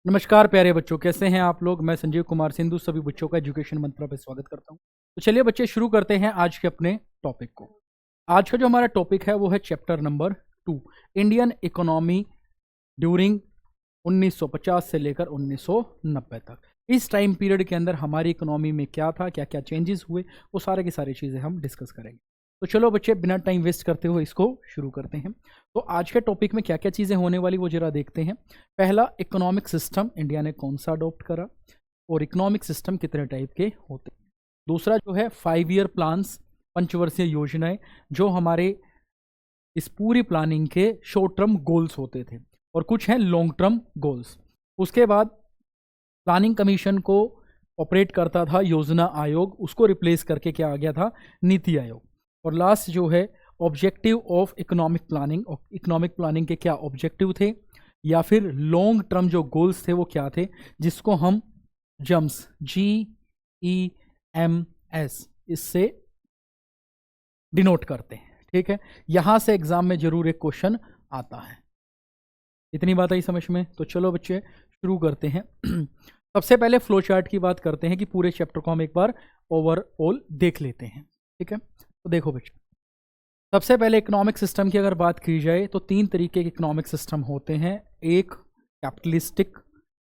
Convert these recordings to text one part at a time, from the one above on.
नमस्कार प्यारे बच्चों, कैसे हैं आप लोग। मैं संजीव कुमार सिंधु सभी बच्चों का एजुकेशन मंत्रा पे स्वागत करता हूं। तो चलिए बच्चे, शुरू करते हैं आज के अपने टॉपिक को। आज का जो हमारा टॉपिक है वो है chapter number 2, Indian economy during 1950 से लेकर 1990 तक। इस टाइम पीरियड के अंदर हमारी इकोनॉमी में क्या था, क्या क्या चेंजेस हुए, वो सारे की सारी चीज़ें हम डिस्कस करेंगे। तो चलो बच्चे, बिना टाइम वेस्ट करते हुए इसको शुरू करते हैं। तो आज के टॉपिक में क्या क्या चीज़ें होने वाली वो जरा देखते हैं। पहला, इकोनॉमिक सिस्टम इंडिया ने कौन सा अडॉप्ट करा और इकोनॉमिक सिस्टम कितने टाइप के होते हैं। दूसरा जो है 5 ईयर प्लान्स, पंचवर्षीय योजनाएं, जो हमारे इस पूरी प्लानिंग के शॉर्ट टर्म गोल्स होते थे और कुछ हैं लॉन्ग टर्म गोल्स। उसके बाद प्लानिंग कमीशन को ऑपरेट करता था योजना आयोग, उसको रिप्लेस करके क्या आ गया था, नीति आयोग। और लास्ट जो है ऑब्जेक्टिव ऑफ इकोनॉमिक प्लानिंग, और इकोनॉमिक प्लानिंग के क्या ऑब्जेक्टिव थे या फिर लॉन्ग टर्म जो गोल्स थे वो क्या थे, जिसको हम जम्स, GEMS इससे डिनोट करते हैं। ठीक है, यहां से एग्जाम में जरूर एक क्वेश्चन आता है। इतनी बात आई समझ में। तो चलो बच्चे, शुरू करते हैं। सबसे पहले फ्लो चार्ट की बात करते हैं कि पूरे चैप्टर को हम एक बार ओवरऑल देख लेते हैं। ठीक है, तो देखो बच्चे, सबसे पहले इकोनॉमिक सिस्टम की अगर बात की जाए तो 3 तरीके के इकोनॉमिक सिस्टम होते हैं। एक कैपिटलिस्टिक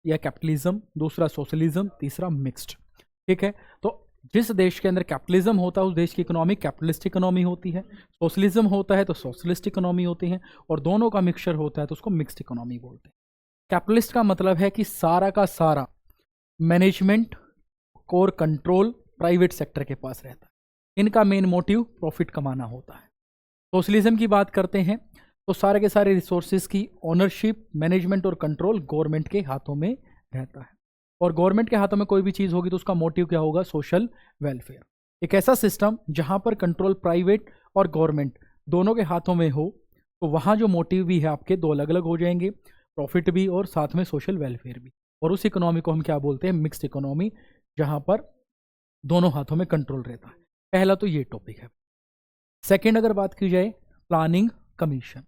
या कैपिटलिज्म, दूसरा सोशलिज्म, तीसरा मिक्स्ड। ठीक है, तो जिस देश के अंदर कैपिटलिज्म होता है उस देश की इकोनॉमी कैपिटलिस्ट इकोनॉमी होती है, सोशलिज्म होता है तो सोशलिस्ट इकोनॉमी होती है, और दोनों का मिक्सचर होता है तो उसको मिक्स्ड इकोनॉमी बोलते हैं। कैपिटलिस्ट का मतलब है कि सारा का सारा management, core control private sector के पास रहता है। इनका मेन मोटिव प्रॉफिट कमाना होता है। सोशलिज्म की बात करते हैं तो सारे के सारे रिसोर्सेज की ओनरशिप, मैनेजमेंट और कंट्रोल गवर्नमेंट के हाथों में रहता है, और गवर्नमेंट के हाथों में कोई भी चीज़ होगी तो उसका मोटिव क्या होगा, सोशल वेलफेयर। एक ऐसा सिस्टम जहां पर कंट्रोल प्राइवेट और गवर्नमेंट दोनों के हाथों में हो तो वहां जो मोटिव भी है आपके दो अलग अलग हो जाएंगे, प्रॉफिट भी और साथ में सोशल वेलफेयर भी। और उस इकोनॉमी को हम क्या बोलते हैं, मिक्स्ड इकोनॉमी, जहां पर दोनों हाथों में कंट्रोल रहता है। पहला तो ये टॉपिक है। सेकंड अगर बात की जाए, प्लानिंग कमीशन।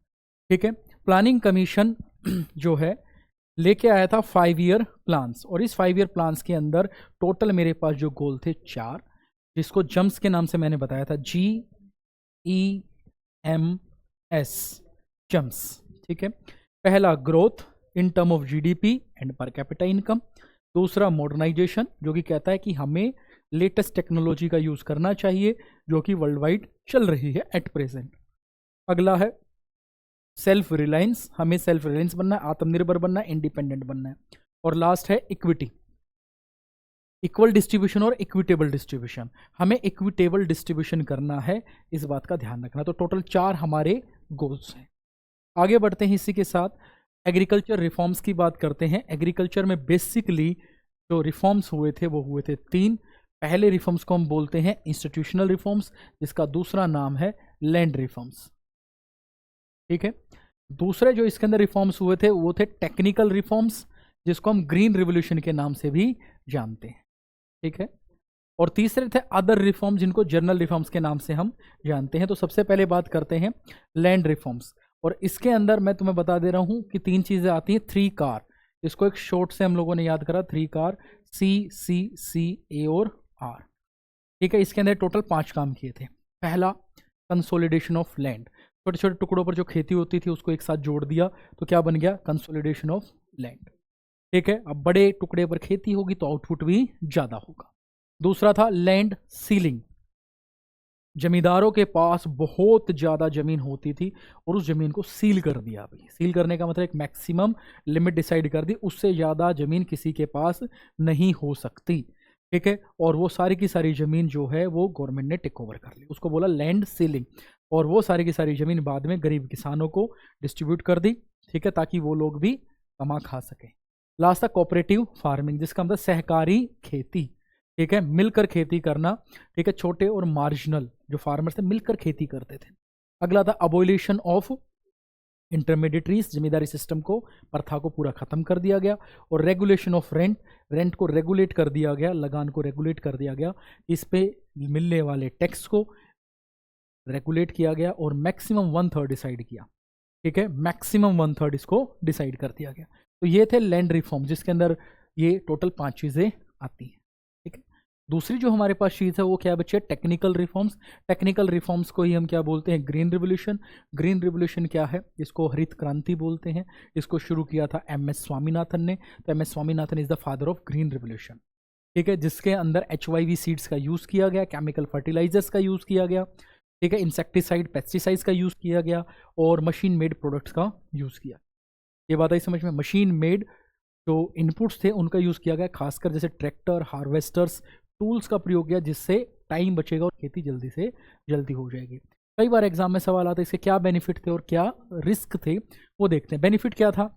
ठीक है, प्लानिंग कमीशन जो है लेके आया था 5 ईयर प्लान्स, और इस 5 ईयर प्लान्स के अंदर टोटल मेरे पास जो गोल थे 4, जिसको जम्स के नाम से मैंने बताया था, GEMS, जम्स। ठीक है, पहला growth in term of GDP and per capita income. दूसरा मॉडर्नाइजेशन, जो कि कहता है कि हमें लेटेस्ट टेक्नोलॉजी का यूज करना चाहिए जो कि वर्ल्ड वाइड चल रही है एट प्रेजेंट। अगला है सेल्फ रिलायंस, हमें सेल्फ रिलायंस बनना है, आत्मनिर्भर बनना है, इंडिपेंडेंट बनना है। और लास्ट है इक्विटी, इक्वल डिस्ट्रीब्यूशन और इक्विटेबल डिस्ट्रीब्यूशन, हमें इक्विटेबल डिस्ट्रीब्यूशन करना है, इस बात का ध्यान रखना। तो टोटल 4 हमारे गोल्स हैं। आगे बढ़ते हैं इसी के साथ, एग्रीकल्चर रिफॉर्म्स की बात करते हैं। एग्रीकल्चर में बेसिकली जो रिफॉर्म्स हुए थे वो हुए थे 3। पहले रिफॉर्म्स को हम बोलते हैं इंस्टीट्यूशनल रिफॉर्म्स, जिसका दूसरा नाम है लैंड रिफॉर्म्स। ठीक है, दूसरे जो इसके अंदर रिफॉर्म्स हुए थे वो थे टेक्निकल रिफॉर्म्स, जिसको हम ग्रीन रिवोल्यूशन के नाम से भी जानते हैं। ठीक है, और तीसरे थे अदर रिफॉर्म, जिनको जर्नल रिफॉर्म्स के नाम से हम जानते हैं। तो सबसे पहले बात करते हैं लैंड रिफॉर्म्स, और इसके अंदर मैं तुम्हें बता दे रहा हूं कि 3 चीजें आती हैं। 3 कार, इसको एक शॉर्ट से हम लोगों ने याद करा, 3 कार, CCA और R। ठीक है, इसके अंदर टोटल 5 काम किए थे। पहला, कंसोलिडेशन ऑफ लैंड, छोटे छोटे टुकड़ों पर जो खेती होती थी उसको एक साथ जोड़ दिया तो क्या बन गया, कंसोलिडेशन ऑफ लैंड। ठीक है, अब बड़े टुकड़े पर खेती होगी तो आउटपुट भी ज्यादा होगा। दूसरा था लैंड सीलिंग, जमींदारों के पास बहुत ज़्यादा ज़मीन होती थी और उस ज़मीन को सील कर दिया। भाई, सील करने का मतलब एक मैक्सिमम लिमिट डिसाइड कर दी, उससे ज़्यादा ज़मीन किसी के पास नहीं हो सकती। ठीक है, और वो सारी की सारी ज़मीन जो है वो गवर्नमेंट ने टेक ओवर कर ली, उसको बोला लैंड सीलिंग। और वो सारी की सारी ज़मीन बाद में गरीब किसानों को डिस्ट्रीब्यूट कर दी। ठीक है, ताकि वो लोग भी कमा खा सकें। लास्ट था कोऑपरेटिव फार्मिंग, जिसका मतलब सहकारी खेती। ठीक है, मिलकर खेती करना। ठीक है, छोटे और मार्जिनल जो फार्मर्स थे मिलकर खेती करते थे। अगला था अबोलिशन ऑफ इंटरमीडिएटरीज, जिम्मेदारी सिस्टम को, प्रथा को पूरा खत्म कर दिया गया। और रेगुलेशन ऑफ रेंट, रेंट को रेगुलेट कर दिया गया, लगान को रेगुलेट कर दिया गया, इस पे मिलने वाले टैक्स को रेगुलेट किया गया और मैक्सिमम 1/3 डिसाइड किया। ठीक है, मैक्सिमम 1/3 इसको डिसाइड कर दिया गया। तो ये थे लैंड रिफॉर्म, जिसके अंदर ये टोटल 5 चीज़ें आती हैं। ठीक है, दूसरी जो हमारे पास चीज़ है वो क्या है बच्चे, टेक्निकल रिफॉर्म्स। टेक्निकल रिफॉर्म्स को ही हम क्या बोलते हैं, ग्रीन रिवोल्यूशन। ग्रीन रिवोल्यूशन क्या है, इसको हरित क्रांति बोलते हैं। इसको शुरू किया था MS स्वामीनाथन ने। तो MS Swaminathan is the father of green revolution. ठीक है, जिसके अंदर HYV सीड्स का यूज़ किया गया, केमिकल फर्टिलाइजर्स का यूज़ किया गया, ठीक है, इंसेक्टिसाइड पेस्टिसाइड्स का यूज़ किया गया, और मशीन मेड प्रोडक्ट्स का यूज़ किया। ये बात आई समझ में, मशीन मेड जो इनपुट्स थे उनका यूज़ किया गया, खासकर जैसे ट्रैक्टर, हार्वेस्टर्स, टूल्स का प्रयोग किया, जिससे टाइम बचेगा और खेती जल्दी से जल्दी हो जाएगी। कई बार एग्जाम में सवाल आता है इसके क्या बेनिफिट थे और क्या रिस्क थे, वो देखते हैं। बेनिफिट क्या था,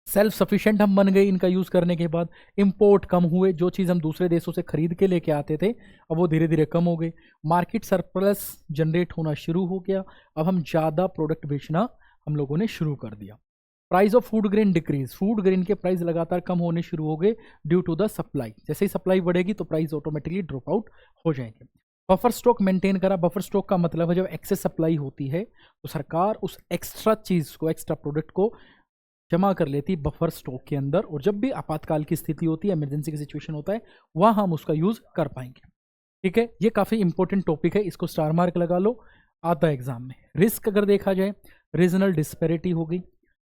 सेल्फ सफिशिएंट हम बन गए इनका यूज़ करने के बाद। इंपोर्ट कम हुए, जो चीज़ हम दूसरे देशों से खरीद के लेके आते थे अब वो धीरे धीरे कम हो गए। मार्केट सरप्लस जनरेट होना शुरू हो गया, अब हम ज़्यादा प्रोडक्ट बेचना हम लोगों ने शुरू कर दिया। Price of food grain decrease, food grain के प्राइस लगातार कम होने शुरू हो गए ड्यू टू द सप्लाई। जैसे ही सप्लाई बढ़ेगी तो प्राइस ऑटोमेटिकली ड्रॉप आउट हो जाएंगे। बफर स्टॉक मेंटेन करा। बफर स्टॉक का मतलब है जब एक्सेस सप्लाई होती है तो सरकार उस एक्स्ट्रा चीज़ को, एक्स्ट्रा प्रोडक्ट को जमा कर लेती बफर स्टॉक के अंदर, और जब भी आपातकाल की स्थिति होती है, इमरजेंसी की सिचुएशन होता है, वहां हम उसका यूज कर पाएंगे। ठीक है, ये काफी इंपॉर्टेंट टॉपिक है, इसको स्टार मार्क लगा लो, आता है एग्जाम में। रिस्क अगर देखा जाए, रीजनल डिस्पैरिटी हो गई,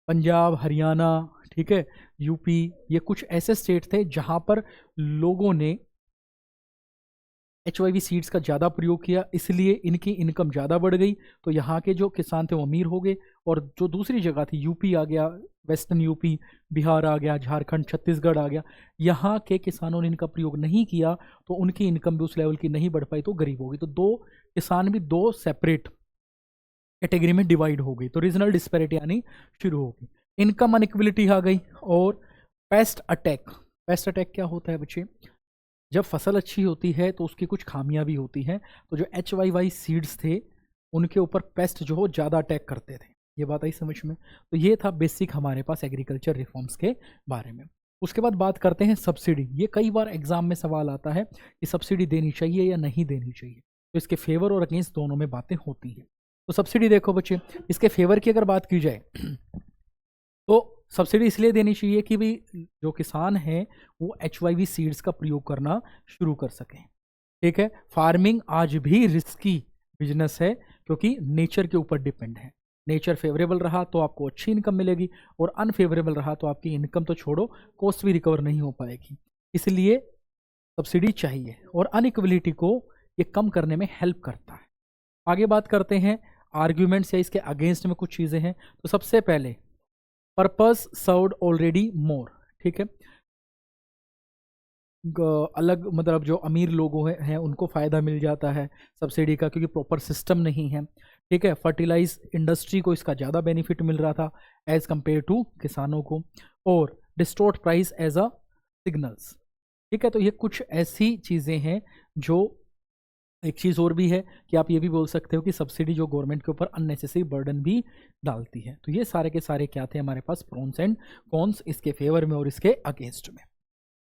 पंजाब, हरियाणा, ठीक है, यूपी, ये कुछ ऐसे स्टेट थे जहां पर लोगों ने HYV सीड्स का ज़्यादा प्रयोग किया, इसलिए इनकी इनकम ज़्यादा बढ़ गई, तो यहाँ के जो किसान थे वो अमीर हो गए। और जो दूसरी जगह थी, यूपी आ गया, वेस्टर्न यूपी, बिहार आ गया, झारखंड, छत्तीसगढ़ आ गया, यहाँ के किसानों ने इनका प्रयोग नहीं किया तो उनकी इनकम भी उस लेवल की नहीं बढ़ पाई, तो गरीब हो गई। तो दो किसान भी दो सेपरेट कैटेगरी में डिवाइड हो गई, तो रीजनल डिस्पैरिटी आनी शुरू हो गई। इनकम अनइक्वलिटी आ गई। और पेस्ट अटैक, पेस्ट अटैक क्या होता है बच्चे, जब फसल अच्छी होती है तो उसकी कुछ खामियां भी होती हैं, तो जो HYV सीड्स थे उनके ऊपर पेस्ट जो हो ज़्यादा अटैक करते थे। ये बात आई समझ में। तो ये था बेसिक हमारे पास एग्रीकल्चर रिफॉर्म्स के बारे में। उसके बाद बात करते हैं सब्सिडी। ये कई बार एग्जाम में सवाल आता है कि सब्सिडी देनी चाहिए या नहीं देनी चाहिए, तो इसके फेवर और अगेंस्ट दोनों में बातें होती हैं। तो सब्सिडी देखो बच्चे, इसके फेवर की अगर बात की जाए तो सब्सिडी इसलिए देनी चाहिए कि भाई जो किसान हैं वो HYV सीड्स का प्रयोग करना शुरू कर सकें। ठीक है, फार्मिंग आज भी रिस्की बिजनेस है क्योंकि नेचर के ऊपर डिपेंड है। नेचर फेवरेबल रहा तो आपको अच्छी इनकम मिलेगी, और अनफेवरेबल रहा तो आपकी इनकम तो छोड़ो, कॉस्ट भी रिकवर नहीं हो पाएगी। इसलिए सब्सिडी चाहिए, और अनइक्वलिटी को ये कम करने में हेल्प करता है। आगे बात करते हैं आर्ग्यूमेंट्स या इसके अगेंस्ट में कुछ चीज़ें हैं। तो सबसे पहले पर्पस सर्व्ड ऑलरेडी मोर। ठीक है, अलग मतलब जो अमीर लोगों हैं उनको फ़ायदा मिल जाता है सब्सिडी का, क्योंकि प्रॉपर सिस्टम नहीं है। ठीक है, फर्टिलाइज इंडस्ट्री को इसका ज़्यादा बेनिफिट मिल रहा था एज़ कम्पेयर टू किसानों को। और distort price as a signals. ठीक है, तो ये कुछ ऐसी चीज़ें हैं जो, एक चीज़ और भी है कि आप ये भी बोल सकते हो कि सब्सिडी जो गवर्नमेंट के ऊपर अननेसेसरी बर्डन भी डालती है। तो ये सारे के सारे क्या थे हमारे पास, प्रोन्स एंड कॉन्स, इसके फेवर में और इसके अगेंस्ट में।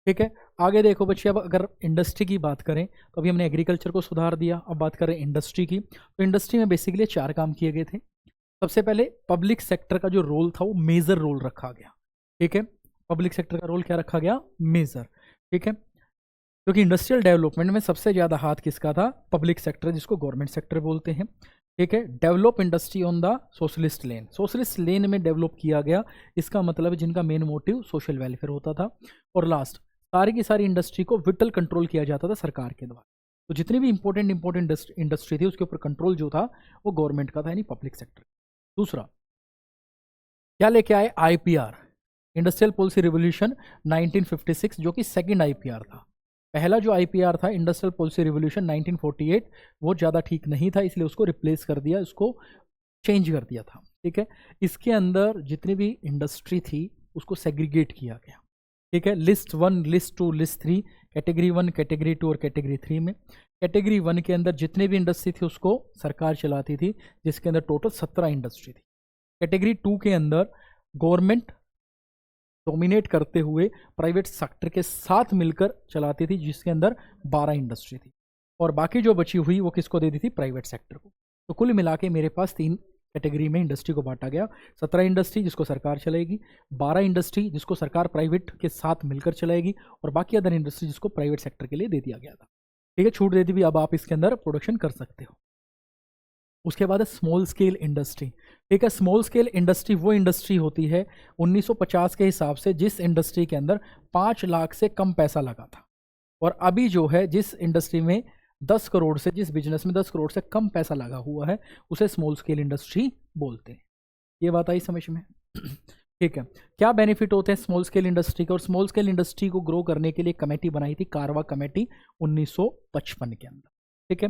ठीक है, आगे देखो बच्चे, अब अगर इंडस्ट्री की बात करें तो अभी हमने एग्रीकल्चर को सुधार दिया, अब बात करें इंडस्ट्री की। तो इंडस्ट्री में बेसिकली 4 काम किए गए थे। सबसे पहले पब्लिक सेक्टर का जो रोल था वो मेजर रोल रखा गया। ठीक है, पब्लिक सेक्टर का रोल क्या रखा गया, मेजर। ठीक है, क्योंकि इंडस्ट्रियल डेवलपमेंट में सबसे ज़्यादा हाथ किसका था, पब्लिक सेक्टर, जिसको गवर्नमेंट सेक्टर बोलते हैं। ठीक है, develop industry on the socialist line, socialist line में डेवलप किया गया, इसका मतलब जिनका मेन मोटिव सोशल वेलफेयर होता था। और लास्ट, सारी की सारी इंडस्ट्री को विटल कंट्रोल किया जाता था सरकार के द्वारा। तो जितनी भी इंपॉर्टेंट इंडस्ट्री थी उसके ऊपर कंट्रोल जो था वो गवर्नमेंट का था, यानी पब्लिक सेक्टर। दूसरा क्या लेके आए, IPR, इंडस्ट्रियल पॉलिसी रिवोल्यूशन 1956, जो कि सेकेंड IPR था। पहला जो IPR था इंडस्ट्रियल पॉलिसी रिवोल्यूशन 1948, वो ज़्यादा ठीक नहीं था, इसलिए उसको रिप्लेस कर दिया, उसको चेंज कर दिया था। ठीक है, इसके अंदर जितनी भी इंडस्ट्री थी उसको सेग्रीगेट किया गया। ठीक है, list 1, list 2, list 3, category 1, category 2 और कैटेगरी 3 में। कैटेगरी 1 के अंदर जितने भी इंडस्ट्री थी उसको सरकार चलाती थी, जिसके अंदर टोटल 17 इंडस्ट्री थी। कैटेगरी 2 के अंदर गवर्नमेंट डोमिनेट करते हुए प्राइवेट सेक्टर के साथ मिलकर चलाती थी, जिसके अंदर 12 इंडस्ट्री थी, और बाकी जो बची हुई वो किसको दे दी थी, प्राइवेट सेक्टर को। तो कुल मिला के मेरे पास 3 कैटेगरी में इंडस्ट्री को बांटा गया। 17 इंडस्ट्री जिसको सरकार चलाएगी, 12 इंडस्ट्री जिसको सरकार प्राइवेट के साथ मिलकर चलाएगी, और बाकी अदर इंडस्ट्री जिसको प्राइवेट सेक्टर के लिए दे दिया गया था। ठीक है, छूट दे दी भी, अब आप इसके अंदर प्रोडक्शन कर सकते हो। उसके बाद है स्मॉल स्केल इंडस्ट्री। ठीक है, स्मॉल स्केल इंडस्ट्री वो इंडस्ट्री होती है 1950 के हिसाब से जिस इंडस्ट्री के अंदर 5 लाख से कम पैसा लगा था, और अभी जो है जिस इंडस्ट्री में 10 करोड़ से, जिस बिजनेस में 10 करोड़ से कम पैसा लगा हुआ है उसे स्मॉल स्केल इंडस्ट्री बोलते हैं। ये बात आई समझ में? ठीक है, क्या बेनिफिट होते हैं स्मॉल स्केल इंडस्ट्री के? और स्मॉल स्केल इंडस्ट्री को ग्रो करने के लिए कमेटी बनाई थी, कारवा कमेटी 1955 के अंदर। ठीक है,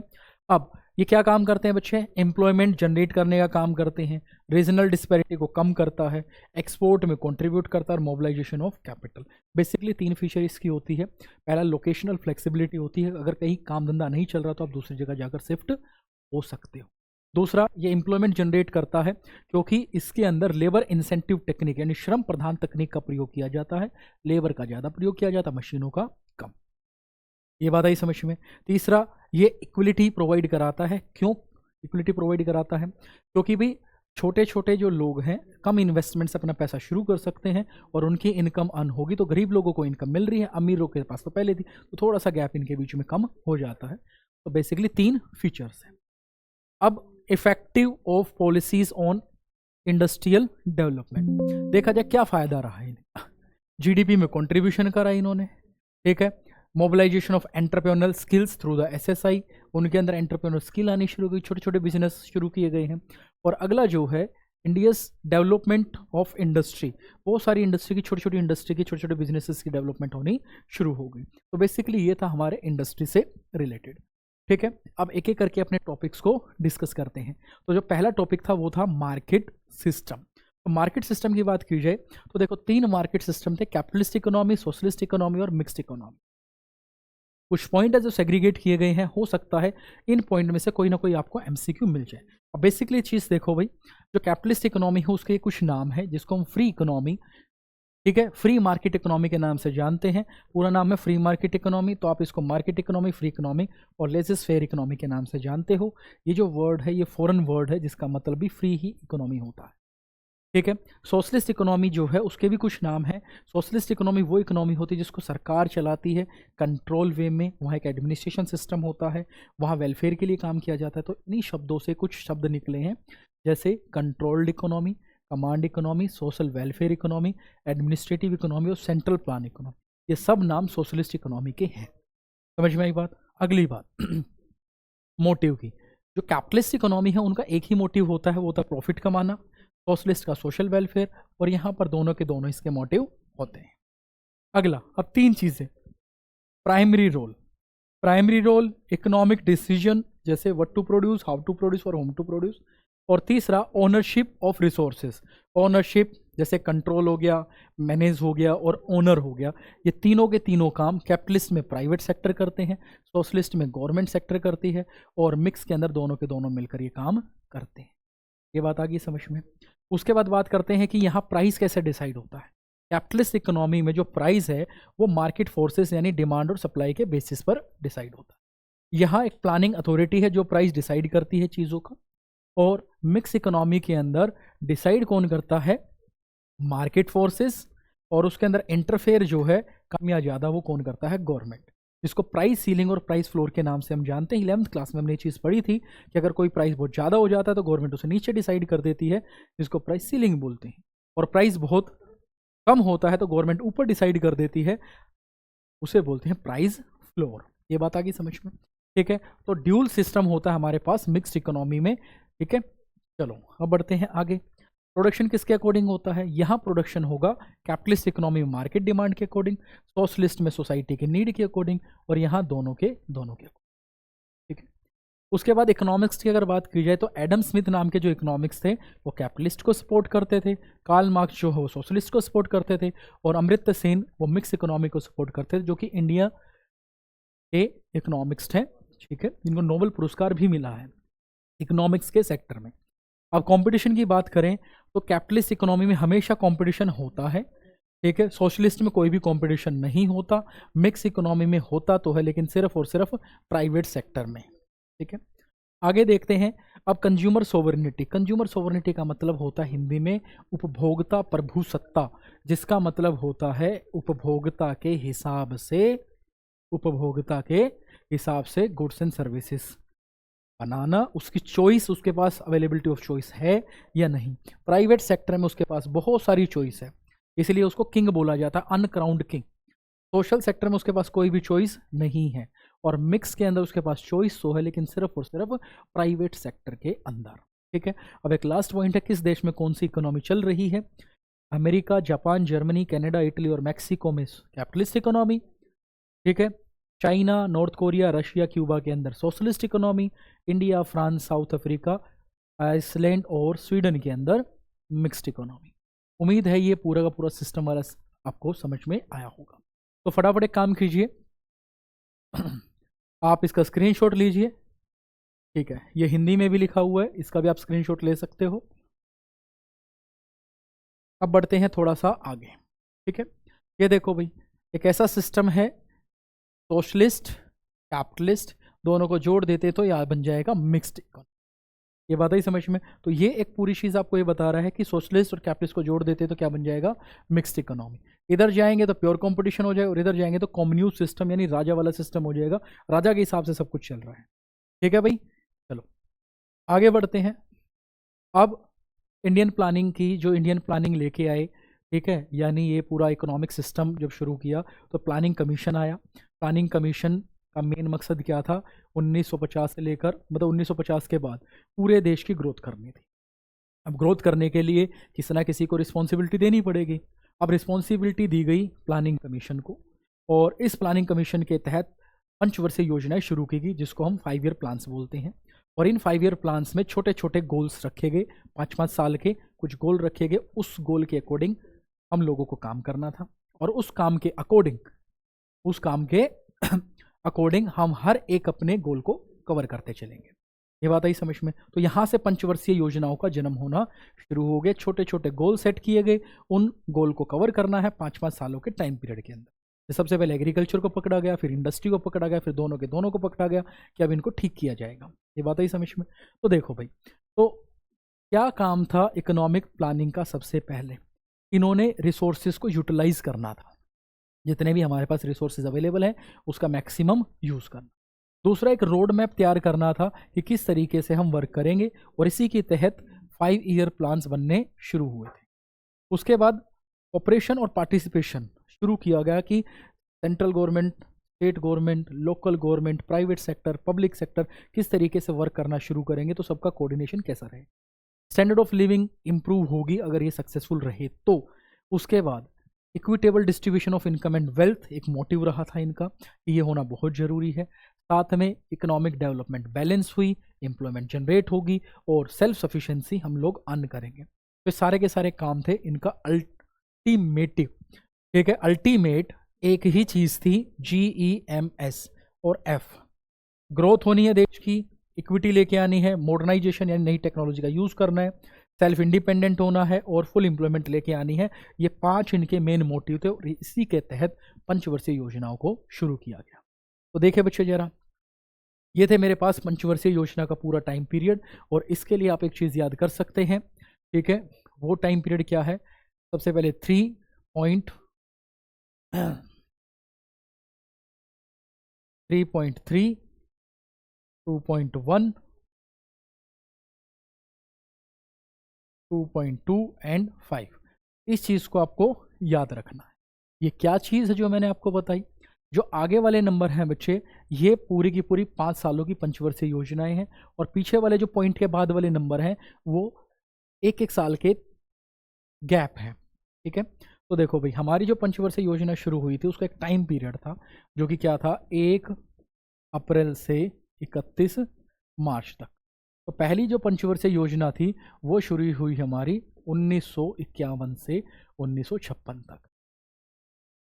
अब ये क्या काम करते हैं बच्चे? एम्प्लॉयमेंट जनरेट करने का काम करते हैं, रीजनल डिस्पैरिटी को कम करता है, एक्सपोर्ट में कंट्रीब्यूट करता है, और mobilisation of capital. Basically 3 feature इसकी होती है। पहला लोकेशनल फ्लेक्सिबिलिटी होती है, अगर कहीं काम धंधा नहीं चल रहा तो आप दूसरी जगह जाकर शिफ्ट हो सकते हो। दूसरा, ये एम्प्लॉयमेंट जनरेट करता है क्योंकि इसके अंदर लेबर इंसेंटिव टेक्निक यानी श्रम प्रधान तकनीक का प्रयोग किया जाता है, लेबर का ज़्यादा प्रयोग किया जाता है, मशीनों का कम। ये बात आई समझ में? तीसरा, ये इक्विलिटी प्रोवाइड कराता है। क्यों इक्विलिटी प्रोवाइड कराता है? क्योंकि भाई छोटे छोटे जो लोग हैं कम इन्वेस्टमेंट से अपना पैसा शुरू कर सकते हैं, और उनकी इनकम अर्न होगी तो गरीब लोगों को इनकम मिल रही है, अमीरों के पास तो पहले थी, तो थोड़ा सा गैप इनके बीच में कम हो जाता है। तो बेसिकली 3 फीचर्स हैं। अब effective of policies on industrial development देखा जाए क्या फायदा रहा है इन्हें। जीडीपी में कंट्रीब्यूशन करा इन्होंने। ठीक है, mobilisation of entrepreneurial skills through the SSI, उनके अंदर एंटरप्रेन्योर स्किल आनी शुरू हुई, छोटे छोटे बिजनेस शुरू किए गए हैं। और अगला जो है इंडियाज डेवलपमेंट ऑफ इंडस्ट्री, बहुत सारी इंडस्ट्री की छोटी छोटी इंडस्ट्री की छोटे छोटे बिजनेसेस की डेवलपमेंट होनी शुरू हो गई। तो बेसिकली ये था हमारे इंडस्ट्री से रिलेटेड। ठीक है, अब एक एक करके अपने टॉपिक्स को डिस्कस करते हैं। तो जो पहला टॉपिक था वो था मार्केट सिस्टम। तो मार्केट सिस्टम की बात की जाए तो देखो 3 मार्केट सिस्टम थे, कैपिटलिस्ट इकोनॉमी, सोशलिस्ट इकोनॉमी और मिक्स्ड इकोनॉमी। कुछ पॉइंट है जो सेग्रीगेट किए गए हैं, हो सकता है इन पॉइंट में से कोई ना कोई आपको एमसीक्यू मिल जाए। अब बेसिकली चीज़ देखो भाई, जो कैपिटलिस्ट इकोनॉमी है उसके कुछ नाम है जिसको हम फ्री इकोनॉमी, ठीक है, फ्री मार्केट इकोनॉमी के नाम से जानते हैं। पूरा नाम है फ्री मार्केट इकोनॉमी, तो आप इसको मार्केट इकोनॉमी, फ्री इकोनॉमी और लेजिस फेयर इकोनॉमी के नाम से जानते हो। ये जो वर्ड है ये फॉरेन वर्ड है जिसका मतलब भी फ्री ही इकोनॉमी होता है। ठीक है, सोशलिस्ट इकोनॉमी जो है उसके भी कुछ नाम है। सोशलिस्ट इकोनॉमी वो इकोनॉमी होती है जिसको सरकार चलाती है कंट्रोल वे में, वहाँ एक एडमिनिस्ट्रेशन सिस्टम होता है, वहाँ वेलफेयर के लिए काम किया जाता है। तो इन्हीं शब्दों से कुछ शब्द निकले हैं, जैसे controlled economy, command economy, social welfare economy, administrative economy और सेंट्रल प्लान इकोनॉमी। ये सब नाम सोशलिस्ट इकोनॉमी के हैं। समझ में आई बात? अगली बात मोटिव की। जो कैपिटलिस्ट इकोनॉमी है उनका एक ही मोटिव होता है, वो होता है प्रॉफिट कमाना। सोशलिस्ट का सोशल वेलफेयर, और यहाँ पर दोनों के दोनों इसके मोटिव होते हैं। अगला, अब 3 चीज़ें। Primary role, primary role economic decision जैसे what to produce, how to produce और होम टू प्रोड्यूस। और तीसरा ओनरशिप ऑफ रिसोर्सेज, ओनरशिप जैसे कंट्रोल हो गया, मैनेज हो गया और ओनर हो गया। ये तीनों के तीनों काम कैपिटलिस्ट में प्राइवेट सेक्टर करते हैं, सोशलिस्ट में गवर्नमेंट सेक्टर करती है, और मिक्स के अंदर दोनों के दोनों मिलकर ये काम करते हैं। ये बात आ गई समझ में? उसके बाद बात करते हैं कि यहाँ प्राइस कैसे डिसाइड होता है। कैपिटलिस्ट इकोनॉमी में जो प्राइस है वो मार्केट फोर्सेस यानी डिमांड और सप्लाई के बेसिस पर डिसाइड होता है। यहाँ एक प्लानिंग अथॉरिटी है जो प्राइस डिसाइड करती है चीज़ों का, और मिक्स इकोनॉमी के अंदर डिसाइड कौन करता है? मार्केट फोर्सेस, और उसके अंदर इंटरफेयर जो है कम या ज़्यादा वो कौन करता है? गवर्नमेंट, जिसको प्राइस सीलिंग और प्राइस फ्लोर के नाम से हम जानते हैं। 11th क्लास में हमने ये चीज़ पढ़ी थी कि अगर कोई प्राइस बहुत ज़्यादा हो जाता है तो गवर्नमेंट उसे नीचे डिसाइड कर देती है, जिसको प्राइस सीलिंग बोलते हैं, और प्राइस बहुत कम होता है तो गवर्नमेंट ऊपर डिसाइड कर देती है, उसे बोलते हैं प्राइस फ्लोर। ये बात आ गई समझ में? ठीक है, तो ड्यूल सिस्टम होता है हमारे पास मिक्स्ड इकोनॉमी में। ठीक है, चलो अब बढ़ते हैं आगे। प्रोडक्शन किसके अकॉर्डिंग होता है? यहाँ प्रोडक्शन होगा कैपिटलिस्ट इकोनॉमी में मार्केट डिमांड के अकॉर्डिंग, सोशलिस्ट में सोसाइटी के नीड के अकॉर्डिंग, और यहाँ दोनों के अकॉर्डिंग। ठीक है, उसके बाद इकोनॉमिक्स की अगर बात की जाए तो एडम स्मिथ नाम के जो इकोनॉमिक्स थे वो कैपिटलिस्ट को सपोर्ट करते थे, कार्ल मार्क्स जो है वो सोशलिस्ट को सपोर्ट करते थे, और अमर्त्य सेन वो मिक्स इकोनॉमी को सपोर्ट करते थे, जो कि इंडिया के इकोनॉमिक्स हैं। ठीक है, जिनको नोबेल पुरस्कार भी मिला है इकोनॉमिक्स के सेक्टर में। अब कंपटीशन की बात करें तो कैपिटलिस्ट इकोनॉमी में हमेशा कंपटीशन होता है। ठीक है, सोशलिस्ट में कोई भी कंपटीशन नहीं होता, मिक्स इकोनॉमी में होता तो है लेकिन सिर्फ और सिर्फ प्राइवेट सेक्टर में। ठीक है, आगे देखते हैं अब कंज्यूमर सोवरेनिटी। कंज्यूमर सोवरेनिटी का मतलब होता है हिंदी में उपभोक्ता प्रभुसत्ता, जिसका मतलब होता है उपभोक्ता के हिसाब से गुड्स एंड सर्विसेज बनाना, उसकी चॉइस, उसके पास अवेलेबिलिटी ऑफ चॉइस है या नहीं। प्राइवेट सेक्टर में उसके पास बहुत सारी चॉइस है, इसलिए उसको किंग बोला जाता है, अनक्राउंड किंग। सोशल सेक्टर में उसके पास कोई भी चॉइस नहीं है, और मिक्स के अंदर उसके पास चॉइस तो है, लेकिन सिर्फ और सिर्फ प्राइवेट सेक्टर के अंदर। ठीक है, अब एक लास्ट पॉइंट है, किस देश में कौन सी इकोनॉमी चल रही है। America, Japan, Germany, Canada, Italy और मैक्सिको में कैपिटलिस्ट इकोनॉमी। ठीक है, China, North Korea, Russia, Cuba के अंदर socialist economy. India, France, South Africa, Iceland और स्वीडन के अंदर मिक्स्ड इकोनॉमी। उम्मीद है ये पूरा का पूरा सिस्टम वाला आपको समझ में आया होगा। तो फटाफट एक काम कीजिए, आप इसका स्क्रीनशॉट लीजिए। ठीक है, ये हिंदी में भी लिखा हुआ है, इसका भी आप स्क्रीनशॉट ले सकते हो। अब बढ़ते हैं थोड़ा सा आगे। ठीक है, ये देखो भाई, एक ऐसा सिस्टम है, सोशलिस्ट कैपिटलिस्ट दोनों को जोड़ देते तो यह बन जाएगा मिक्स्ड इकोनॉमी। ये बात आई समझ में। तो ये एक पूरी चीज़ आपको ये बता रहा है कि सोशलिस्ट और कैपिटलिस्ट को जोड़ देते तो क्या बन जाएगा, मिक्स्ड इकोनॉमी। इधर जाएंगे तो प्योर कंपटीशन हो जाएगा, और इधर जाएंगे तो कम्युनिस्ट सिस्टम यानी राजा वाला सिस्टम हो जाएगा, राजा के हिसाब से सब कुछ चल रहा है। ठीक है भाई, चलो आगे बढ़ते हैं। अब इंडियन प्लानिंग लेके आए, ठीक है, यानी ये पूरा इकोनॉमिक सिस्टम जब शुरू किया तो प्लानिंग कमीशन आया। प्लानिंग कमीशन का मेन मकसद क्या था, 1950 से लेकर मतलब 1950 के बाद पूरे देश की ग्रोथ करनी थी। अब ग्रोथ करने के लिए किसी ना किसी को रिस्पॉन्सिबिलिटी देनी पड़ेगी। अब रिस्पॉन्सिबिलिटी दी गई प्लानिंग कमीशन को, और इस प्लानिंग कमीशन के तहत पंचवर्षीय योजनाएं शुरू की गई, जिसको हम 5 ईयर प्लान्स बोलते हैं। और इन 5 ईयर प्लान्स में छोटे छोटे गोल्स रखे गए, 5-5 साल के कुछ गोल रखे गए। उस गोल के अकॉर्डिंग हम लोगों को काम करना था, और उस काम के अकॉर्डिंग हम हर एक अपने गोल को कवर करते चलेंगे। ये बात आई समझ में। तो यहाँ से पंचवर्षीय योजनाओं का जन्म होना शुरू हो गया। छोटे छोटे गोल सेट किए गए, उन गोल को कवर करना है 5-5 सालों के टाइम पीरियड के अंदर। सबसे पहले एग्रीकल्चर को पकड़ा गया, फिर इंडस्ट्री को पकड़ा गया, फिर दोनों को पकड़ा गया कि अब इनको ठीक किया जाएगा। ये बात आई समझ में। तो देखो भाई, तो क्या काम था इकोनॉमिक प्लानिंग का। सबसे पहले इन्होंने रिसोर्सेज को यूटिलाइज करना था, जितने भी हमारे पास रिसोर्सेज अवेलेबल हैं उसका मैक्सिमम यूज़ करना। दूसरा, एक रोड मैप तैयार करना था कि किस तरीके से हम वर्क करेंगे, और इसी के तहत 5 ईयर प्लान्स बनने शुरू हुए थे। उसके बाद ऑपरेशन और पार्टिसिपेशन शुरू किया गया कि central government, state government, local government, private sector, public sector किस तरीके से वर्क करना शुरू करेंगे, तो सबका कोऑर्डिनेशन कैसा रहे। स्टैंडर्ड ऑफ लिविंग इंप्रूव होगी अगर ये सक्सेसफुल रहे तो। उसके बाद equitable distribution of income and wealth एक मोटिव रहा था इनका, ये होना बहुत जरूरी है। साथ में इकोनॉमिक डेवलपमेंट बैलेंस हुई, एम्प्लॉयमेंट जनरेट होगी, और सेल्फ सफिशिएंसी हम लोग अर्न करेंगे। तो सारे के सारे काम थे इनका अल्टीमेटिव। ठीक है, अल्टीमेट एक ही चीज थी, GEMS और F। ग्रोथ होनी है देश की, इक्विटी लेके आनी है, मॉडर्नाइजेशन यानी नई टेक्नोलॉजी का यूज करना है, सेल्फ इंडिपेंडेंट होना है, और फुल एम्प्लॉयमेंट लेके आनी है। ये 5 इनके मेन मोटिव थे, और इसी के तहत पंचवर्षीय योजनाओं को शुरू किया गया। तो देखिए बच्चे जरा, ये थे मेरे पास पंचवर्षीय योजना का पूरा टाइम पीरियड। और इसके लिए आप एक चीज याद कर सकते हैं, ठीक है, वो टाइम पीरियड क्या है। सबसे पहले 3.3, 2.1, 2.2 एंड 5। इस चीज को आपको याद रखना है। ये क्या चीज है जो मैंने आपको बताई। जो आगे वाले नंबर हैं बच्चे, ये पूरी की पूरी 5 सालों की पंचवर्षीय योजनाएं हैं, और पीछे वाले जो पॉइंट के बाद वाले नंबर हैं वो 1-1 साल के गैप है। ठीक है, तो देखो भाई, हमारी जो पंचवर्षीय योजना शुरू हुई थी उसका एक टाइम पीरियड था, जो कि क्या था, 1 अप्रैल से 31 मार्च तक। तो पहली जो पंचवर्षीय योजना थी वो शुरू हुई हमारी 1951 से 1956 तक।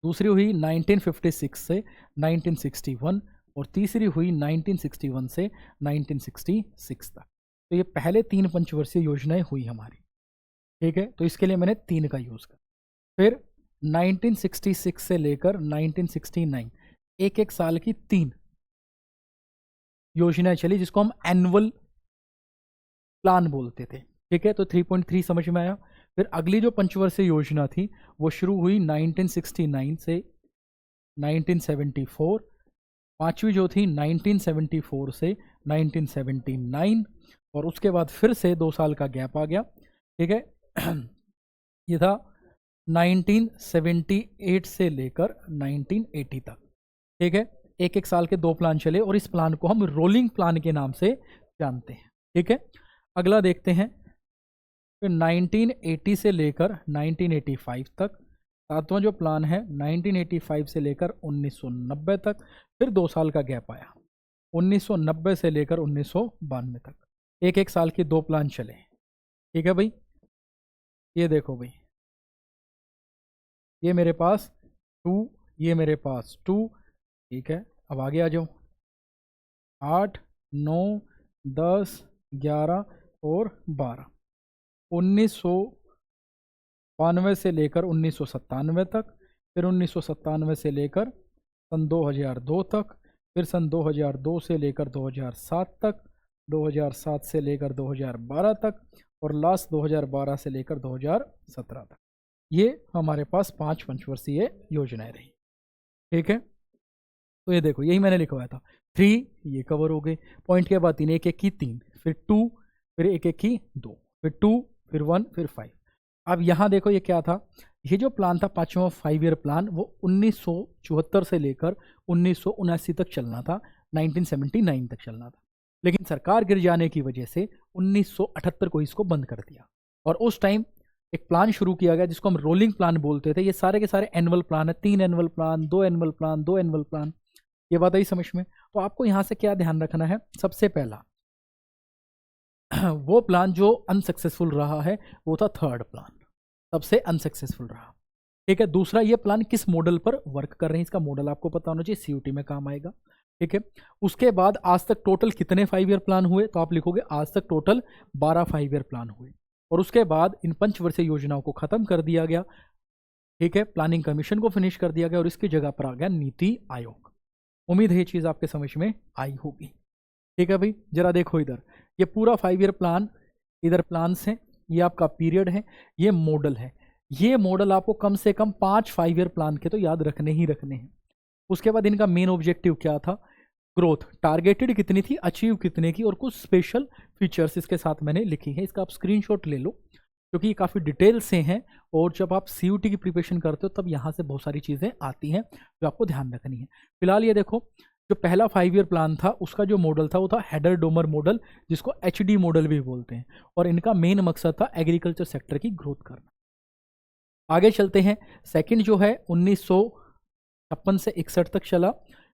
दूसरी हुई 1956 से 1961, और तीसरी हुई 1961 से 1966 तक। तो ये पहले 3 पंचवर्षीय योजनाएं हुई हमारी। ठीक है, तो इसके लिए मैंने 3 का यूज़ किया। फिर 1966 से लेकर 1969 1-1 साल की 3 योजनाएं चली, जिसको हम एनुअल प्लान बोलते थे। ठीक है, तो 3.3 समझ में आया। फिर अगली जो पंचवर्षीय योजना थी वो शुरू हुई 1969 से 1974, पांचवी जो थी 1974 से 1979, और उसके बाद फिर से 2 साल का गैप आ गया। ठीक है, ये था 1978 से लेकर 1980 तक। ठीक है, एक एक साल के 2 प्लान चले और इस प्लान को हम रोलिंग प्लान के नाम से जानते हैं। ठीक है, अगला देखते हैं। फिर 1980 से लेकर 1985 तक, सातवां जो प्लान है 1985 से लेकर 1990 तक, फिर 2 साल का गैप आया 1990 से लेकर 1992 तक। एक एक साल के 2 प्लान चले। ठीक है भाई, ये देखो भाई, ये मेरे पास 2, ये मेरे पास 2। ठीक है, अब आगे आ जाओ। 8, 9, 10, 11 और 12, 1992 से लेकर 1997 तक, फिर 1997 से लेकर सन 2002 तक, फिर सन 2002 से लेकर 2007 तक, 2007 से लेकर 2012 तक, और लास्ट 2012 से लेकर 2017 तक। ये हमारे पास 5 पंचवर्षीय योजनाएं रही। ठीक है, तो ये देखो, यही मैंने लिखवाया था। 3 ये कवर हो गए, पॉइंट के बाद 3, एक एक की 3, फिर 2, फिर एक एक की 2, फिर 2, फिर 1, फिर 5। अब यहाँ देखो ये क्या था, ये जो प्लान था 5वां 5 ईयर प्लान, वो 1974 से लेकर 1979 तक चलना था, 1979 तक चलना था। लेकिन सरकार गिर जाने की वजह से 1978 को इसको बंद कर दिया, और उस टाइम एक प्लान शुरू किया गया जिसको हम रोलिंग प्लान बोलते थे। ये सारे के सारे एनुअल प्लान है, 3 annual plan, 2 annual plan, 2 annual plan. ये बात आई समझ में? तो आपको यहाँ से क्या ध्यान रखना है, सबसे पहला वो प्लान जो अनसक्सेसफुल रहा है वो था 3rd प्लान, सबसे अनसक्सेसफुल रहा। ठीक है, दूसरा ये प्लान किस मॉडल पर वर्क कर रहे हैं, इसका मॉडल आपको पता होना चाहिए, सीयूटी में काम आएगा। ठीक है, उसके बाद आज तक टोटल कितने 5 ईयर प्लान हुए, तो आप लिखोगे आज तक टोटल 12 5 ईयर प्लान हुए, और उसके बाद इन पंचवर्षीय योजनाओं को खत्म कर दिया गया। ठीक है, प्लानिंग कमीशन को फिनिश कर दिया गया और इसकी जगह पर आ गया नीति आयोग। उम्मीद है ये चीज आपके समझ में आई होगी। ठीक है भाई, जरा देखो इधर, ये पूरा 5 ईयर प्लान, इधर प्लान्स हैं, ये आपका पीरियड है, ये मॉडल है। ये मॉडल आपको कम से कम 5 5 ईयर प्लान के तो याद रखने ही रखने हैं। उसके बाद इनका मेन ऑब्जेक्टिव क्या था, ग्रोथ, टारगेटेड कितनी थी, अचीव कितने की, और कुछ स्पेशल फीचर्स इसके साथ मैंने लिखी है। इसका आप स्क्रीनशॉट ले लो क्योंकि ये काफ़ी डिटेल से हैं, और जब आप सीयूटी की प्रिपरेशन करते हो तब यहाँ से बहुत सारी चीज़ें आती हैं जो आपको ध्यान रखनी है। फिलहाल ये देखो, जो पहला 5 ईयर प्लान था उसका जो मॉडल था वो था हेडर डोमर मॉडल, जिसको HD मॉडल भी बोलते हैं, और इनका मेन मकसद था एग्रीकल्चर सेक्टर की ग्रोथ करना। आगे चलते हैं, सेकंड जो है 1956 से 61 तक चला,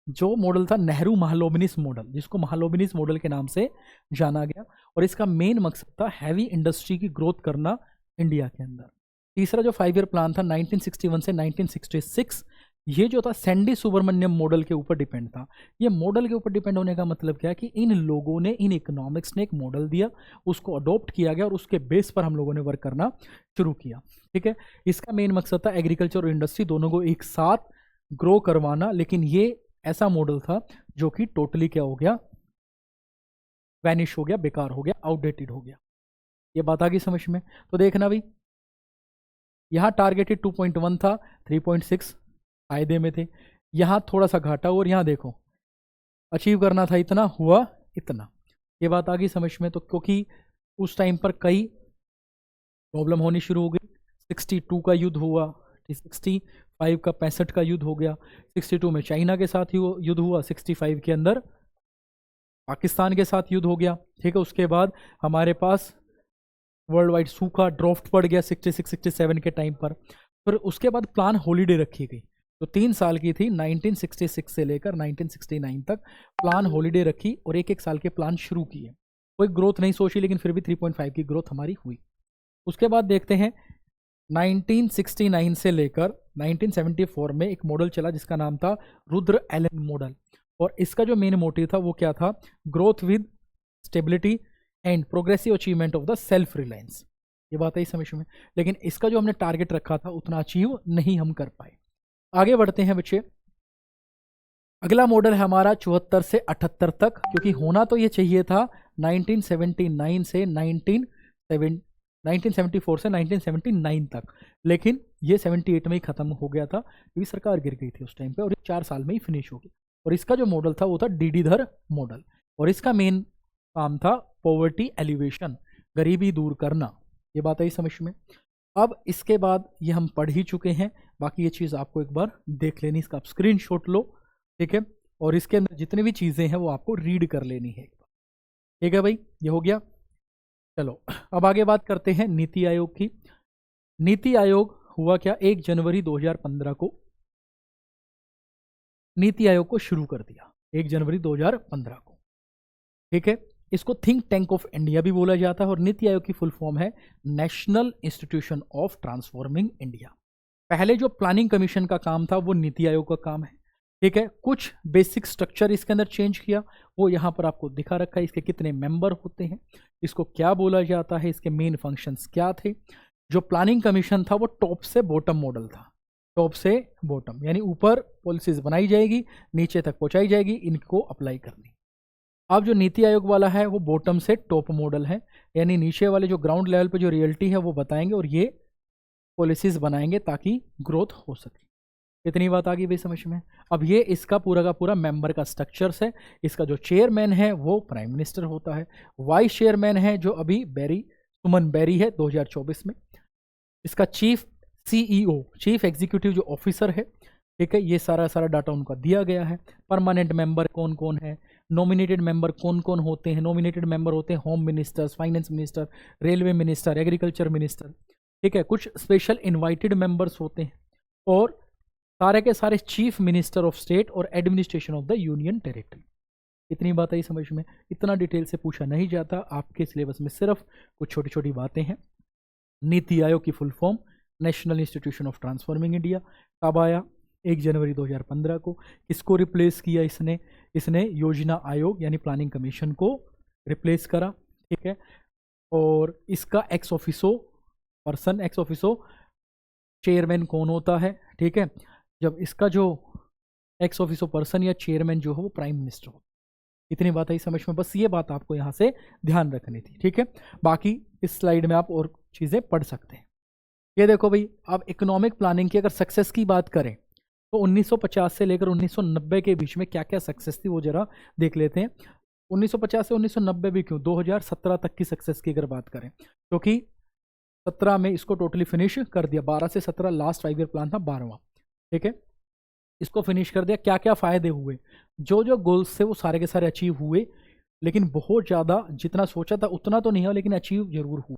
जो मॉडल था नेहरू महालोबिनिस मॉडल, जिसको महालोबिनिस मॉडल के नाम से जाना गया, और इसका मेन मकसद था हैवी इंडस्ट्री की ग्रोथ करना इंडिया के अंदर। तीसरा जो 5 ईयर प्लान था 1961 से 1966, ये जो था सैंडी सुब्रमण्यम मॉडल के ऊपर डिपेंड था। ये मॉडल के ऊपर डिपेंड होने का मतलब क्या है कि इन लोगों ने, इन इकोनॉमिक्स ने एक मॉडल दिया, उसको अडॉप्ट किया गया और उसके बेस पर हम लोगों ने वर्क करना शुरू किया। ठीक है, इसका मेन मकसद था एग्रीकल्चर और इंडस्ट्री दोनों को एक साथ ग्रो करवाना, लेकिन ये ऐसा मॉडल था जो कि टोटली क्या हो गया, वैनिश हो गया, बेकार हो गया, आउटडेटेड हो गया। ये बात आ गई समझ में? तो देखना भाई, यहाँ टारगेटेड 2.1 था, 3.6 फायदे में थे, यहाँ थोड़ा सा घाटा, और यहाँ देखो अचीव करना था इतना, हुआ इतना। ये बात आ गई समझ में? तो क्योंकि उस टाइम पर कई प्रॉब्लम होनी शुरू हो गई, 62 का युद्ध हुआ, 65 का 65 का युद्ध हो गया, 62 में चाइना के साथ युद्ध हुआ, 65 के अंदर पाकिस्तान के साथ युद्ध हो गया। ठीक है, उसके बाद हमारे पास वर्ल्ड वाइड सूखा ड्राफ्ट पड़ गया 66-67 के टाइम पर। फिर उसके बाद प्लान हॉलीडे रखी गई, तो 3 साल की थी, 1966 से लेकर 1969 तक प्लान हॉलीडे रखी, और एक एक साल के प्लान शुरू किए। कोई ग्रोथ नहीं सोची, लेकिन फिर भी 3.5 की ग्रोथ हमारी हुई। उसके बाद देखते हैं 1969 से लेकर 1974 में एक मॉडल चला जिसका नाम था रुद्र एलन मॉडल, और इसका जो मेन मोटिव था वो क्या था, growth with stability and progressive achievement of the self reliance. ये बात है समझ में? लेकिन इसका जो हमने टारगेट रखा था उतना अचीव नहीं हम कर पाए। आगे बढ़ते हैं बच्चे, अगला मॉडल है हमारा 74 से 78 तक, क्योंकि होना तो ये चाहिए था 1974 से 1979 तक, लेकिन ये 78 में ही खत्म हो गया था क्योंकि सरकार गिर गई थी उस टाइम पे, और ये 4 साल में ही फिनिश हो गया। और इसका जो मॉडल था वो था डीडीधर मॉडल, और इसका मेन काम था पॉवर्टी एलिवेशन, गरीबी दूर करना। ये बात आई समझ में। अब इसके बाद ये हम पढ़ ही चुके हैं, बाकी ये चीज़ आपको एक बार देख लेनी, इसका आप स्क्रीनशॉट लो, ठीक है, और इसके अंदर जितनी भी चीज़ें हैं वो आपको रीड कर लेनी है एक बार, ठीक है भाई, ये हो गया। चलो अब आगे बात करते हैं नीति आयोग की। नीति आयोग हुआ क्या, 1 जनवरी 2015 को नीति आयोग को शुरू कर दिया, 1 जनवरी 2015 को, ठीक है। इसको थिंक टैंक ऑफ इंडिया भी बोला जाता है, और नीति आयोग की फुल फॉर्म है national institution of transforming India. पहले जो प्लानिंग कमीशन का काम था वो नीति आयोग का काम है, ठीक है। कुछ बेसिक स्ट्रक्चर इसके अंदर चेंज किया, वो यहाँ पर आपको दिखा रखा है, इसके कितने मेंबर होते हैं, इसको क्या बोला जाता है, इसके मेन फंक्शंस क्या थे। जो प्लानिंग कमीशन था वो टॉप से बॉटम मॉडल था, टॉप से बॉटम, यानी ऊपर पॉलिसीज बनाई जाएगी, नीचे तक पहुंचाई जाएगी, इनको अप्लाई करनी। अब जो नीति आयोग वाला है वो बॉटम से टॉप मॉडल है, यानी नीचे वाले जो ग्राउंड लेवल पे जो रियलिटी है वो बताएंगे और ये पॉलिसीज बनाएंगे ताकि ग्रोथ हो सके। इतनी बात आ गई भाई समझ में। अब ये इसका पूरा का पूरा मेंबर का स्ट्रक्चर्स है। इसका जो चेयरमैन है वो प्राइम मिनिस्टर होता है, वाइस चेयरमैन है जो अभी सुमन बेरी है 2024 में। इसका चीफ CEO, चीफ एग्जीक्यूटिव जो ऑफिसर है, ठीक है, ये सारा डाटा उनका दिया गया है। परमानेंट मेंबर कौन कौन है, नॉमिनेटेड मेंबर कौन कौन होते हैं। नॉमिनेटेड मेंबर होते हैं home ministers, finance minister, railway minister, agriculture minister, ठीक है। कुछ स्पेशल इनवाइटेड मेंबर्स होते हैं, और सारे के सारे चीफ मिनिस्टर ऑफ स्टेट और administration of the union territory. इतनी बात आई समझ में, इतना डिटेल से पूछा नहीं जाता, आपके सिलेबस में सिर्फ कुछ छोटी छोटी बातें हैं। नीति आयोग की full form national institution of transforming India कब आया, 1 जनवरी 2015 को। किसको रिप्लेस किया इसने योजना आयोग यानी प्लानिंग कमीशन को रिप्लेस करा, ठीक है। और इसका एक्स ऑफिसो चेयरमैन कौन होता है, ठीक है। जब इसका जो एक्स ऑफिसो पर्सन या चेयरमैन जो है वो प्राइम मिनिस्टर हो। इतनी बात आई समझ में, बस ये बात आपको यहाँ से ध्यान रखनी थी, ठीक है। बाकी इस स्लाइड में आप और चीज़ें पढ़ सकते हैं। ये देखो भाई, अब इकोनॉमिक प्लानिंग की अगर सक्सेस की बात करें तो 1950 से लेकर 1990 के बीच में क्या क्या सक्सेस थी वो जरा देख लेते हैं। 1950 से 1990 भी क्यों, 2017 तक की सक्सेस की अगर बात करें, क्योंकि 17 में इसको टोटली फिनिश कर दिया। 12 से 17 लास्ट 5 ईयर प्लान था, 12वां, ठीक है, इसको फिनिश कर दिया। क्या क्या फायदे हुए, जो जो गोल्स थे वो सारे के सारे अचीव हुए, लेकिन बहुत ज़्यादा जितना सोचा था उतना तो नहीं हुआ, लेकिन अचीव जरूर हुआ।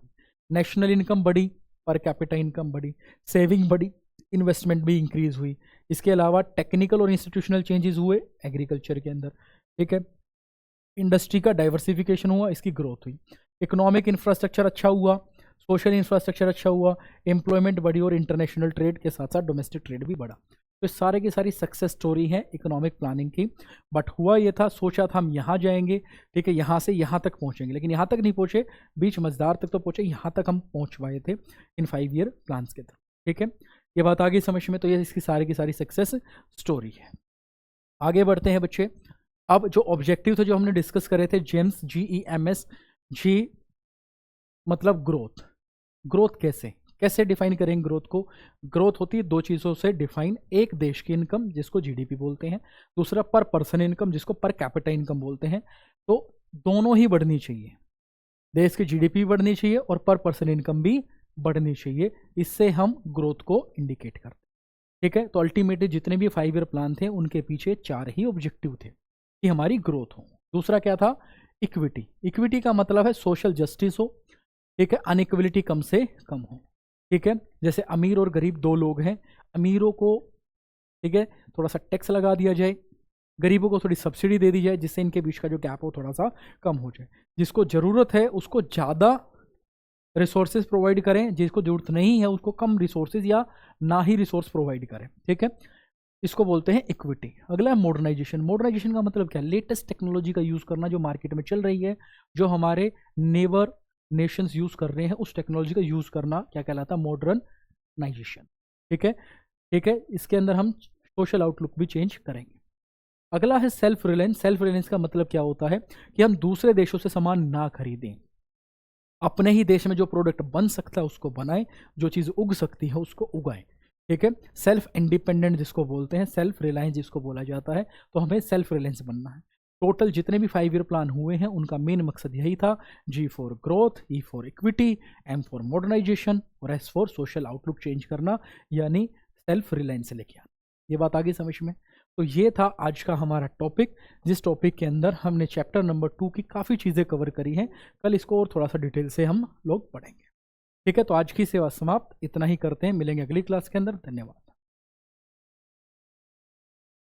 नेशनल इनकम बढ़ी, पर कैपिटा इनकम बढ़ी, सेविंग बढ़ी, इन्वेस्टमेंट भी इंक्रीज हुई। इसके अलावा टेक्निकल और इंस्टीट्यूशनल चेंजेस हुए एग्रीकल्चर के अंदर, ठीक है। इंडस्ट्री का डाइवर्सिफिकेशन हुआ, इसकी ग्रोथ हुई। इकोनॉमिक इंफ्रास्ट्रक्चर अच्छा हुआ, सोशल इंफ्रास्ट्रक्चर अच्छा हुआ, एम्प्लॉयमेंट बढ़ी, और इंटरनेशनल ट्रेड के साथ साथ डोमेस्टिक ट्रेड भी बढ़ा। तो सारे की सारी सक्सेस स्टोरी है इकोनॉमिक प्लानिंग की। बट हुआ ये था, सोचा था हम यहाँ जाएंगे, ठीक है, यहाँ से यहाँ तक पहुँचेंगे, लेकिन यहाँ तक नहीं पहुँचे, बीच मझदार तक तो पहुँचे, यहाँ तक हम पहुँच पाए थे इन 5 ईयर प्लान्स के थ्रू, ठीक है। ये बात आगे समझ में, तो ये इसकी सारी की सारी सक्सेस स्टोरी है। आगे बढ़ते हैं बच्चे। अब जो ऑब्जेक्टिव थे जो हमने डिस्कस करे थे, जेम्स, GEMS, जी मतलब ग्रोथ कैसे डिफाइन करेंगे ग्रोथ को। ग्रोथ होती है 2 चीज़ों से डिफाइन, एक देश की इनकम जिसको GDP बोलते हैं, दूसरा पर पर्सन इनकम जिसको पर कैपिटा इनकम बोलते हैं। तो दोनों ही बढ़नी चाहिए, देश की GDP बढ़नी चाहिए और पर पर्सन इनकम भी बढ़नी चाहिए, इससे हम ग्रोथ को इंडिकेट करते हैं, ठीक है। तो अल्टीमेटली जितने भी 5 ईयर प्लान थे उनके पीछे 4 ही ऑब्जेक्टिव थे कि हमारी ग्रोथ हो। दूसरा क्या था, इक्विटी का मतलब है सोशल जस्टिस हो, ठीक है, अनइक्वलिटी कम से कम हो, ठीक है। जैसे अमीर और गरीब 2 लोग हैं, अमीरों को, ठीक है, थोड़ा सा टैक्स लगा दिया जाए, गरीबों को थोड़ी सब्सिडी दे दी जाए, जिससे इनके बीच का जो गैप हो थोड़ा सा कम हो जाए। जिसको ज़रूरत है उसको ज़्यादा रिसोर्सेज प्रोवाइड करें, जिसको ज़रूरत नहीं है उसको कम रिसोर्सेज या ना ही रिसोर्स प्रोवाइड करें, ठीक है। इसको बोलते हैं इक्विटी। अगला है मॉडर्नाइजेशन का मतलब क्या है, लेटेस्ट टेक्नोलॉजी का यूज़ करना जो मार्केट में चल रही है, जो हमारे नेबर नेशंस यूज़ कर रहे हैं, उस टेक्नोलॉजी का यूज़ करना क्या कहलाता है, मॉडर्नाइजेशन, ठीक है। इसके अंदर हम सोशल आउटलुक भी चेंज करेंगे। अगला है सेल्फ रिलायंस। सेल्फ रिलायंस का मतलब क्या होता है कि हम दूसरे देशों से सामान ना खरीदें, अपने ही देश में जो प्रोडक्ट बन सकता है उसको बनाएं, जो चीज़ उग सकती है उसको उगाएं। ठीक है, सेल्फ इंडिपेंडेंट जिसको बोलते हैं, सेल्फ रिलायंस जिसको बोला जाता है, तो हमें सेल्फ रिलायंस बनना है। टोटल जितने भी 5 ईयर प्लान हुए हैं उनका मेन मकसद यही था, G for growth, E for equity, M for modernisation और S for social outlook change करना, यानी सेल्फ रिलायंस लेके आना। ये बात आगे समझ में। तो ये था आज का हमारा टॉपिक, जिस टॉपिक के अंदर हमने चैप्टर नंबर 2 की काफ़ी चीज़ें कवर करी हैं। कल इसको और थोड़ा सा डिटेल से हम लोग पढ़ेंगे। ठीक है, तो आज की सेवा समाप्त, इतना ही करते हैं, मिलेंगे अगली क्लास के अंदर। धन्यवाद।